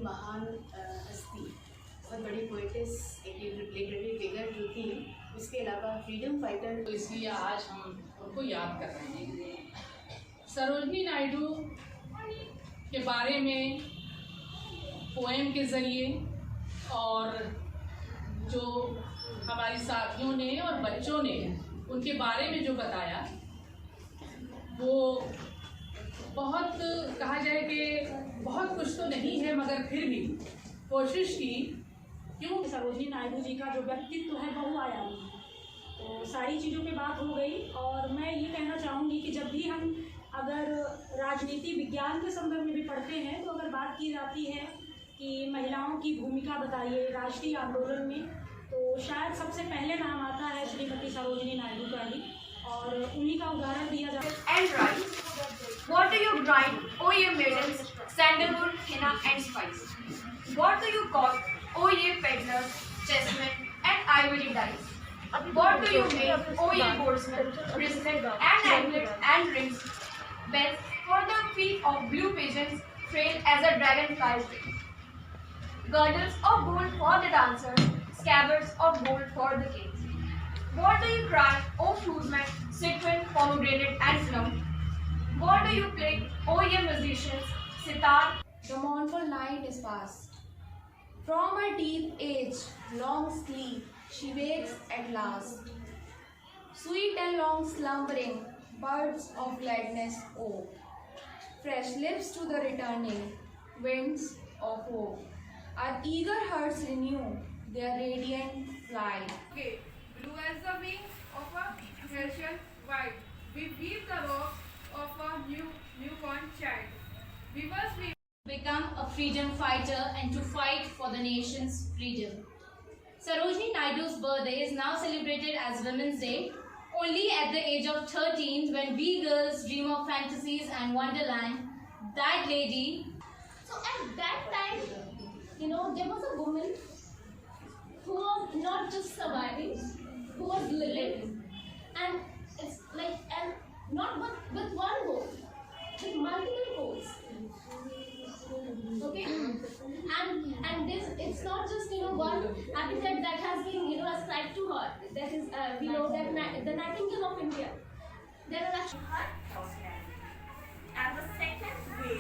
महान हस्ती, बहुत बड़ी पोएटिस, एक लिटरेरी फिगर जो थी, उसके अलावा फ्रीडम फाइटर, तो इसलिए आज हम उनको याद कर रहे हैं। सरोजनी नायडू के बारे में पोएम के ज़रिए और जो हमारी साथियों ने और बच्चों ने उनके बारे में जो बताया, वो बहुत कहा जाए कि बहुत कुछ तो नहीं है, मगर फिर भी कोशिश की। क्यों सरोजनी नायडू जी का जो व्यक्तित्व है बहुआयामी है, तो सारी चीज़ों पे बात हो गई। और मैं ये कहना चाहूँगी कि जब भी हम अगर राजनीति विज्ञान के संदर्भ में भी पढ़ते हैं, तो अगर बात की जाती है कि महिलाओं की भूमिका बताइए राष्ट्रीय आंदोलन में, तो शायद सबसे पहले नाम आता है श्रीमती सरोजनी नायडू का ही, और उन्हीं का उदाहरण दिया जाता है। And rice. What do you grind, O ye maidens, sandalwood, henna and spice? What do you call, O ye peddlers, chessmen and ivory dice? What do you make, O ye goldsmiths, bracelets and anklets and rings, bells for the feet of blue pigeons, trailed as a dragonfly's wing, girdles of gold for the dancers, scabbards of gold for the kings. What do you cry, O flutesmen, citron, pomegranate and plum? What do you play, O ye musicians, sitar? The mournful night is past. From her deep age, long sleep, she wakes at last. Sweet and long slumbering, birds of gladness ope. Fresh lips to the returning, winds of hope. Our eager hearts renew their radiant flight. Okay. Blue as the wings of a Herschel white, we weave the robe of a newborn child. We must be become a freedom fighter and to fight for the nation's freedom. Sarojini Naidu's birthday is now celebrated as Women's Day. Only at the age of 13, when we girls dream of fantasies and wonderland, that lady. So at that time, there was a woman who was not just surviving, who was living, and it's like, and not with one goal, with multiple goals. Okay, and this, it's not just one epithet that has been ascribed to her. That is, we know that the Nightingale of India. There are actually And the second way